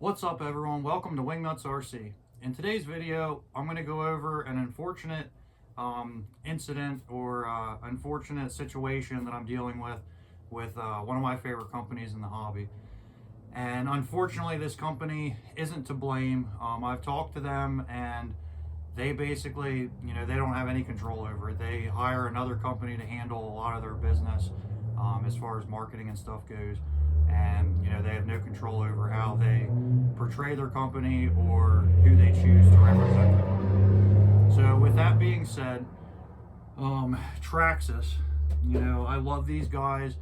What's up, everyone? Welcome to Wingnuts RC. In today's video, I'm going to go over an unfortunate incident or unfortunate situation that I'm dealing with one of my favorite companies in the hobby. And unfortunately, this company isn't to blame. I've talked to them, and they basically, they don't have any control over it. They hire another company to handle a lot of their business as far as marketing and stuff goes. And they have no control over how they portray their company or who they choose to represent the company. So with that being said, TRAXXAS, I love these guys.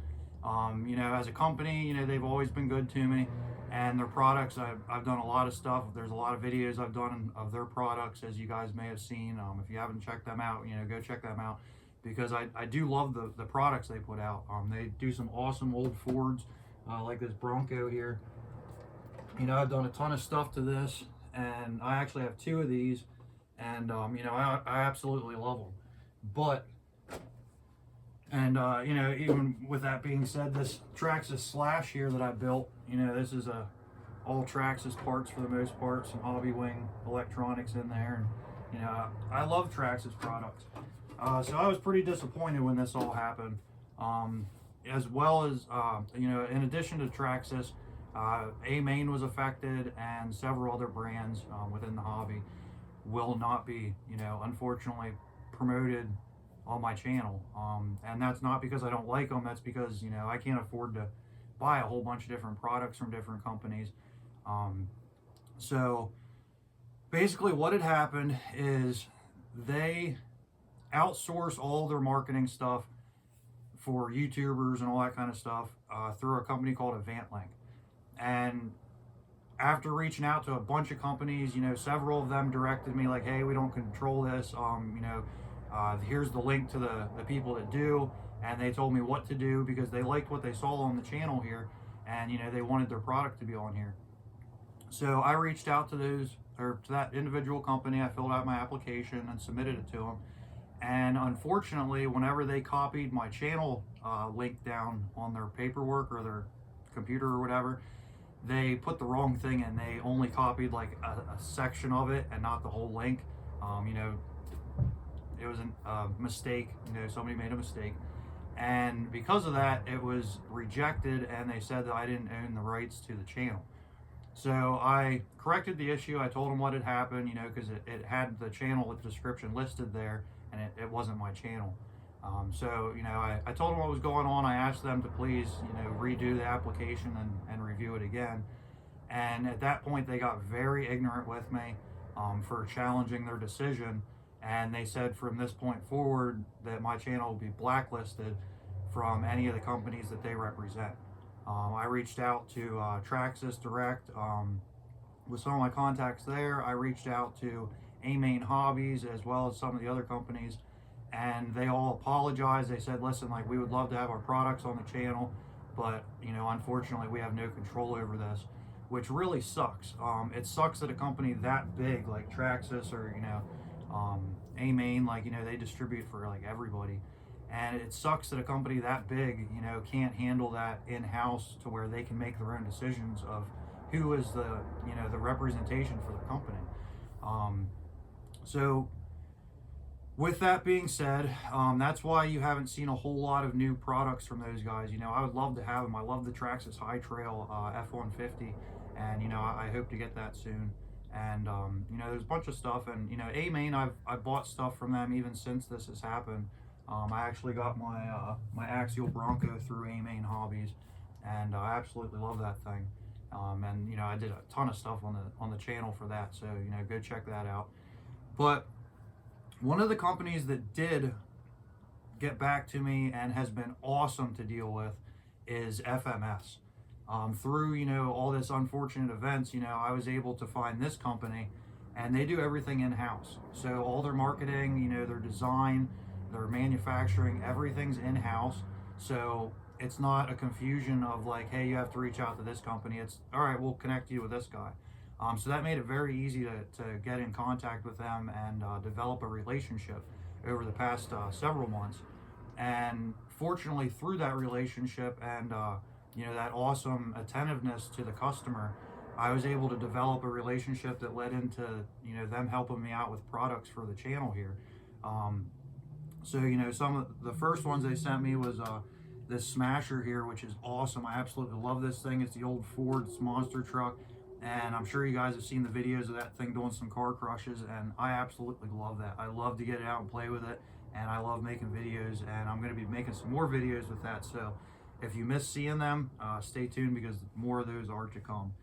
As a company, they've always been good to me, and their products, I've done a lot of stuff. There's a lot of videos I've done of their products, as you guys may have seen. If you haven't checked them out, go check them out, because I do love the products they put out. They do some awesome old Fords, like this Bronco here. I've done a ton of stuff to this, and I actually have two of these, and I absolutely love them. But even with that being said, this TRAXXAS Slash here that I built, this is all TRAXXAS parts for the most part, some Hobby Wing electronics in there, and I love TRAXXAS products. So I was pretty disappointed when this all happened. As well as in addition to TRAXXAS, Amain was affected, and several other brands within the hobby will not be, unfortunately, promoted on my channel. And that's not because I don't like them. That's because I can't afford to buy a whole bunch of different products from different companies. So basically what had happened is they outsource all their marketing stuff for YouTubers and all that kind of stuff through a company called EventLink. And after reaching out to a bunch of companies, several of them directed me like, hey, we don't control this. Here's the link to the people that do, and they told me what to do because they liked what they saw on the channel here, and they wanted their product to be on here. So I reached out to that individual company. I filled out my application and submitted it to them. And unfortunately, whenever they copied my channel link down on their paperwork or their computer or whatever, they put the wrong thing in. They only copied like a section of it and not the whole link. It was a mistake. Somebody made a mistake. And because of that, it was rejected, and they said that I didn't own the rights to the channel. So I corrected the issue. I told them what had happened, because it had the channel description listed there, and it wasn't my channel. So I told them what was going on. I asked them to please redo the application and review it again. And at that point, they got very ignorant with me for challenging their decision, and they said from this point forward that my channel will be blacklisted from any of the companies that they represent. I reached out to TRAXXAS Direct with some of my contacts there. I reached out to Amain Hobbies as well as some of the other companies, and they all apologized. They said, listen, like, we would love to have our products on the channel, but unfortunately we have no control over this, which really sucks. It sucks that a company that big like TRAXXAS or Amain, like, they distribute for like everybody, and it sucks that a company that big can't handle that in-house to where they can make their own decisions of who is the the representation for the company. So with that being said, that's why you haven't seen a whole lot of new products from those guys. I would love to have them. I love the TRAXXAS High Trail F-150, and I hope to get that soon. And there's a bunch of stuff, and Amain, I've bought stuff from them even since this has happened. I actually got my axial Bronco through Amain Hobbies, and I absolutely love that thing. And I did a ton of stuff on the channel for that, so go check that out. But one of the companies that did get back to me and has been awesome to deal with is FMS. Through all this unfortunate events, I was able to find this company, and they do everything in-house. So all their marketing, their design, their manufacturing, everything's in-house. So it's not a confusion of like, hey, you have to reach out to this company. It's all right, we'll connect you with this guy. So that made it very easy to get in contact with them and develop a relationship over the past several months. And fortunately, through that relationship and that awesome attentiveness to the customer, I was able to develop a relationship that led into, you know, them helping me out with products for the channel here. So, you know, some of the first ones they sent me was this Smasher here, which is awesome. I absolutely love this thing. It's the old Ford's monster truck, and I'm sure you guys have seen the videos of that thing doing some car crushes, and I absolutely love that. I love to get it out and play with it, and I love making videos, and I'm going to be making some more videos with that. So if you miss seeing them, stay tuned, because more of those are to come.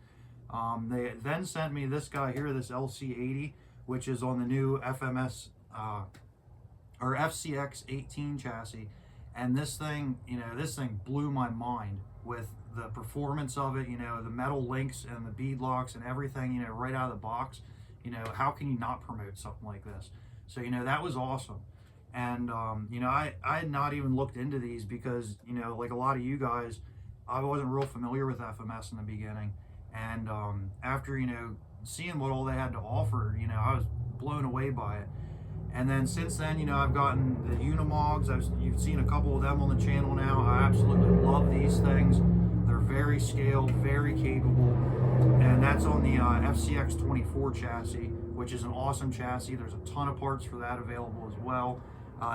They then sent me this guy here, this LC80, which is on the new FMS or FCX 18 chassis. And this thing, you know, this thing blew my mind with the performance of it, you know, the metal links and the bead locks and everything, you know, right out of the box. You know, how can you not promote something like this? So, you know, that was awesome. And, you know, I had not even looked into these because, you know, like a lot of you guys, I wasn't real familiar with FMS in the beginning. And after, you know, seeing what all they had to offer, you know, I was blown away by it. And then since then, you know, I've gotten the Unimogs. You've seen a couple of them on the channel now. I absolutely love these things. They're very scaled, very capable. And that's on the FCX 24 chassis, which is an awesome chassis. There's a ton of parts for that available as well.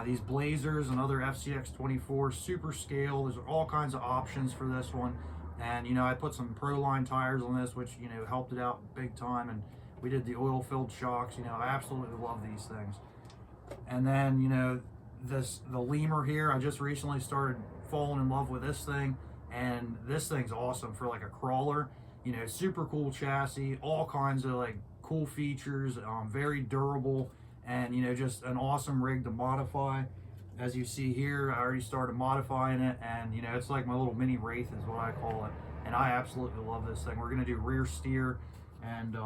These Blazers and other FCX 24, super scale. There's all kinds of options for this one. And, you know, I put some Proline tires on this, which, you know, helped it out big time. And we did the oil-filled shocks. You know, I absolutely love these things. And then, you know, the Lemur here, I just recently started falling in love with this thing, and this thing's awesome for like a crawler. You know, super cool chassis, all kinds of like cool features, very durable, and, you know, just an awesome rig to modify. As you see here, I already started modifying it, and, you know, it's like my little mini Wraith is what I call it, and I absolutely love this thing. We're going to do rear steer, and,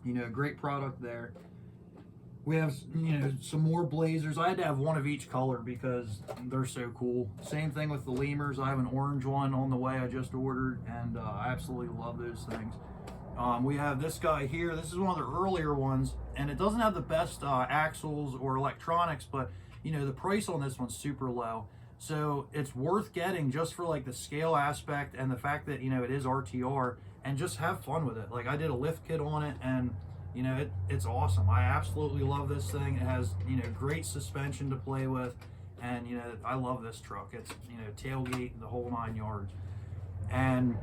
you know, great product there. We have, you know, some more Blazers. I had to have one of each color because they're so cool. Same thing with the Lemurs. I have an orange one on the way I just ordered, and I absolutely love those things. We have this guy here. This is one of the earlier ones, and it doesn't have the best axles or electronics, but, you know, the price on this one's super low. So it's worth getting just for like the scale aspect and the fact that, you know, it is RTR, and just have fun with it. Like, I did a lift kit on it, and, you know, it's awesome. I absolutely love this thing. It has, you know, great suspension to play with, and, you know, I love this truck. It's, you know, tailgate, the whole 9 yards. And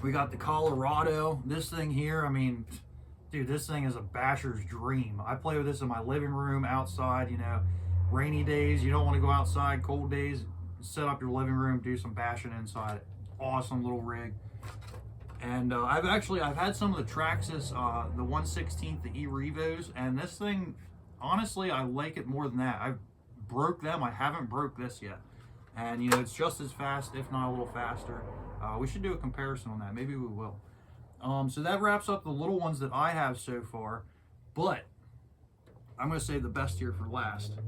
we got the Colorado. This thing here, I mean, dude, this thing is a basher's dream. I play with this in my living room, outside, you know, rainy days, you don't want to go outside, cold days, set up your living room, do some bashing inside it. Awesome little rig. And I've had some of the TRAXXAS, the 1/16, the E-Revos, and this thing, honestly, I like it more than that. I broke them. I haven't broke this yet. And, you know, it's just as fast, if not a little faster. We should do a comparison on that. Maybe we will. So that wraps up the little ones that I have so far. But I'm going to save the best here for last.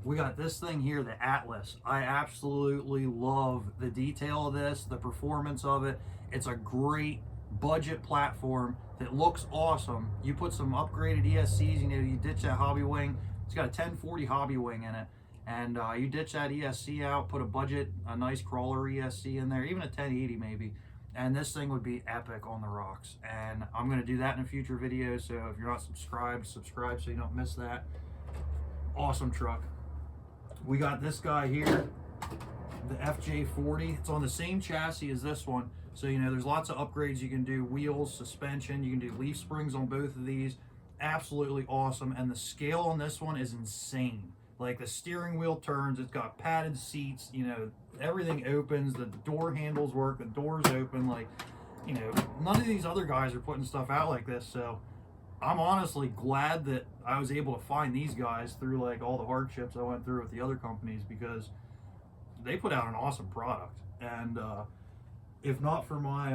We got this thing here, the Atlas. I absolutely love the detail of this, the performance of it. It's a great budget platform that looks awesome. You put some upgraded ESCs, you know, you ditch that hobby wing. It's got a 1040 hobby wing in it. And you ditch that ESC out, put a nice crawler ESC in there, even a 1080 maybe. And this thing would be epic on the rocks. And I'm going to do that in a future video. So if you're not subscribed, subscribe so you don't miss that. Awesome truck. We got this guy here, the FJ40. It's on the same chassis as this one. So, you know, there's lots of upgrades you can do. Wheels, suspension, you can do leaf springs on both of these. Absolutely awesome. And the scale on this one is insane. Like, the steering wheel turns, it's got padded seats, you know, everything opens, the door handles work, the doors open. Like, you know, none of these other guys are putting stuff out like this. So I'm honestly glad that I was able to find these guys through like all the hardships I went through with the other companies, because they put out an awesome product. And if not for my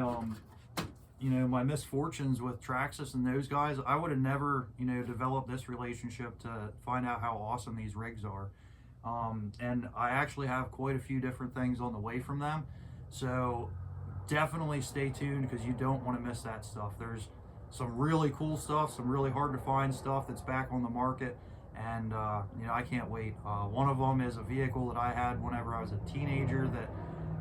you know, my misfortunes with TRAXXAS and those guys, I would have never, you know, developed this relationship to find out how awesome these rigs are. And I actually have quite a few different things on the way from them, so definitely stay tuned, because you don't want to miss that stuff. There's some really cool stuff, some really hard to find stuff that's back on the market, and you know, I can't wait. One of them is a vehicle that I had whenever I was a teenager that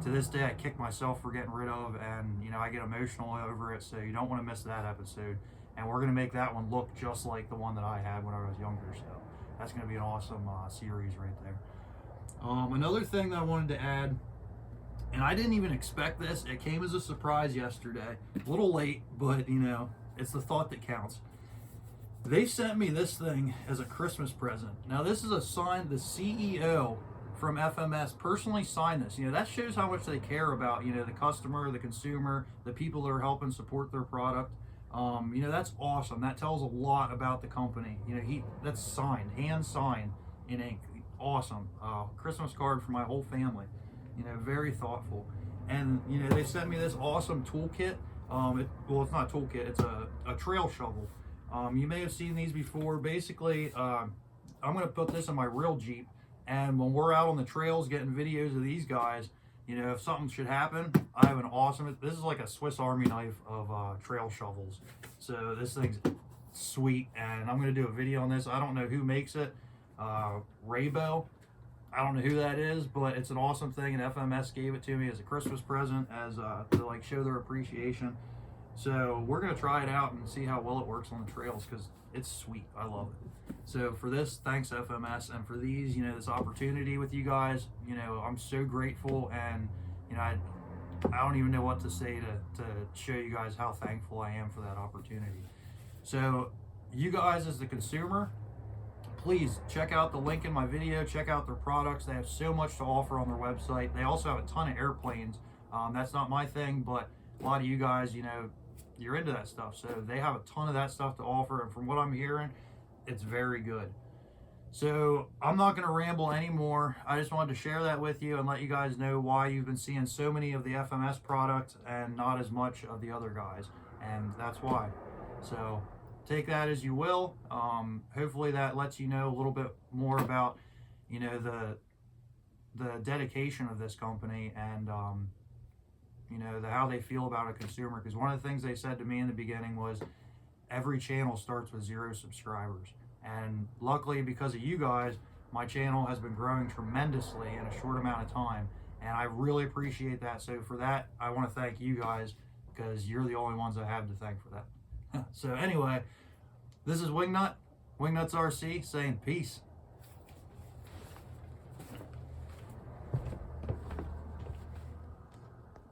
to this day I kick myself for getting rid of, and I get emotional over it. So you don't want to miss that episode, and we're gonna make that one look just like the one that I had when I was younger. So that's gonna be an awesome series right there. Another thing that I wanted to add, and I didn't even expect this, it came as a surprise yesterday, a little late, but it's the thought that counts. They sent me this thing as a Christmas present. Now this is a sign, the CEO from FMS personally signed this. That shows how much they care about, the customer, the consumer, the people that are helping support their product. That's awesome. That tells a lot about the company. That's signed, hand signed in ink. Awesome. Christmas card for my whole family. Very thoughtful. And they sent me this awesome toolkit. It's not a toolkit, it's a trail shovel. You may have seen these before. Basically, I'm going to put this in my real Jeep, and when we're out on the trails getting videos of these guys, if something should happen, I have an awesome, this is like a Swiss Army knife of trail shovels. So this thing's sweet, and I'm going to do a video on this. I don't know who makes it. Raybo, I don't know who that is, but it's an awesome thing, and FMS gave it to me as a Christmas present, as to like show their appreciation. So we're going to try it out and see how well it works on the trails, because it's sweet. I love it. So for this, thanks FMS, and for these, this opportunity with you guys, I'm so grateful, and I don't even know what to say to show you guys how thankful I am for that opportunity. So you guys as the consumer, please check out the link in my video, check out their products. They have so much to offer on their website. They also have a ton of airplanes. That's not my thing, but a lot of you guys, you're into that stuff. So they have a ton of that stuff to offer, and from what I'm hearing, it's very good. So I'm not going to ramble anymore. I just wanted to share that with you and let you guys know why you've been seeing so many of the FMS products and not as much of the other guys, and that's why. So take that as you will. Hopefully that lets you know a little bit more about the dedication of this company, and how they feel about a consumer. Because one of the things they said to me in the beginning was every channel starts with 0 subscribers, and luckily, because of you guys, my channel has been growing tremendously in a short amount of time, and I really appreciate that. So for that, I want to thank you guys, because you're the only ones I have to thank for that. So anyway, this is Wingnuts RC saying peace.